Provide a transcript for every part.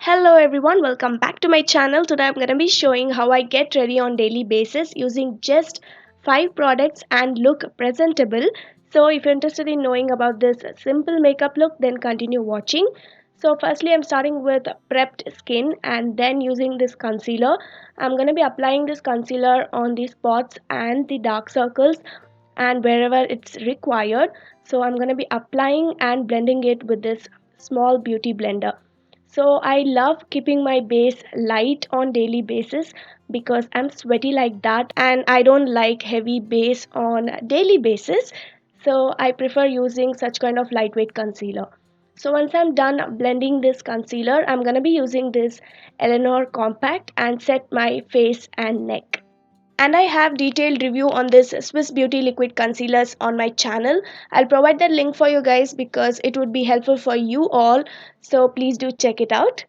Hello everyone, welcome back to my channel. Today I'm going to be showing how I get ready on daily basis using just 5 products and look presentable. So if you're interested in knowing about this simple makeup look, then continue watching. So firstly I'm starting with prepped skin and then using this concealer. I'm going to be applying this concealer on the spots and the dark circles and wherever it's required. So I'm going to be applying and blending it with this small beauty blender. So I love keeping my base light on daily basis because I'm sweaty like that and I don't like heavy base on daily basis. So I prefer using such kind of lightweight concealer. So once I'm done blending this concealer, I'm going to be using this ELEANOR compact and set my face and neck. And I have detailed review on this Swiss Beauty liquid concealers on my channel. I'll provide that link for you guys because it would be helpful for you all, so please do check it out.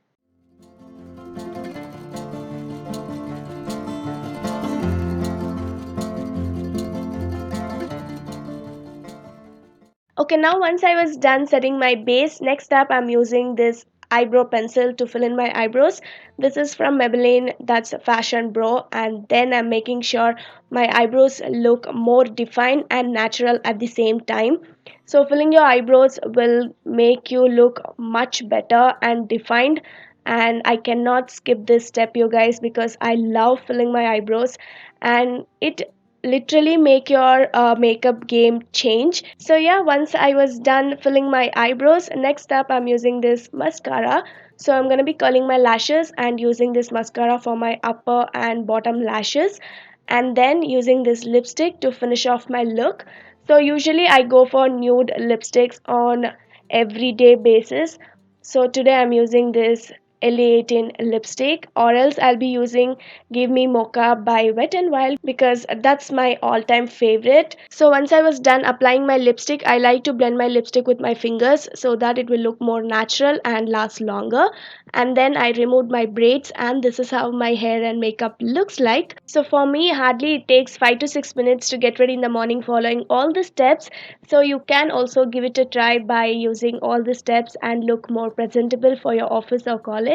Okay, now once I was done setting my base, next up I'm using this eyebrow pencil to fill in my eyebrows. This is from Maybelline, that's Fashion Bro, and then I'm making sure my eyebrows look more defined and natural at the same time. So filling your eyebrows will make you look much better and defined, and I cannot skip this step you guys because I love filling my eyebrows and it literally make your makeup game change. So yeah, once I was done filling my eyebrows, next up I'm using this mascara. So I'm going to be curling my lashes and using this mascara for my upper and bottom lashes, and then using this lipstick to finish off my look. So usually I go for nude lipsticks on everyday basis. So today I'm using this LA18 lipstick, or else I'll be using Give Me Mocha by Wet n Wild because that's my all-time favorite. So once I was done applying my lipstick, I like to blend my lipstick with my fingers so that it will look more natural and last longer. And then I removed my braids and this is how my hair and makeup looks like. So for me, hardly it takes 5 to 6 minutes to get ready in the morning following all the steps. So you can also give it a try by using all the steps and look more presentable for your office or college.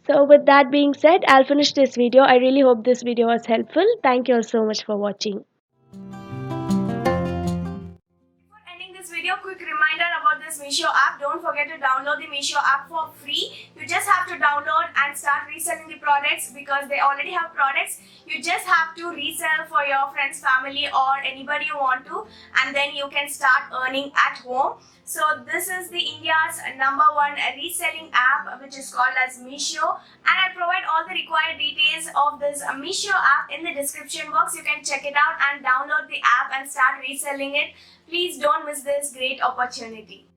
So with that being said, I'll finish this video. I really hope this video was helpful. Thank you all so much for watching. Before ending this video, quick reminder about this Meesho app. Don't forget to download the Meesho app for free. You just have to download and start reselling the products because they already have products. You just have to resell for your friends, family or anybody you want to, and then you can start earning at home. So this is the India's #1 reselling app, which is called as Meesho, and I provide all the required details of this Meesho app in the description box. You can check it out and download the app and start reselling it. Please don't miss this great opportunity.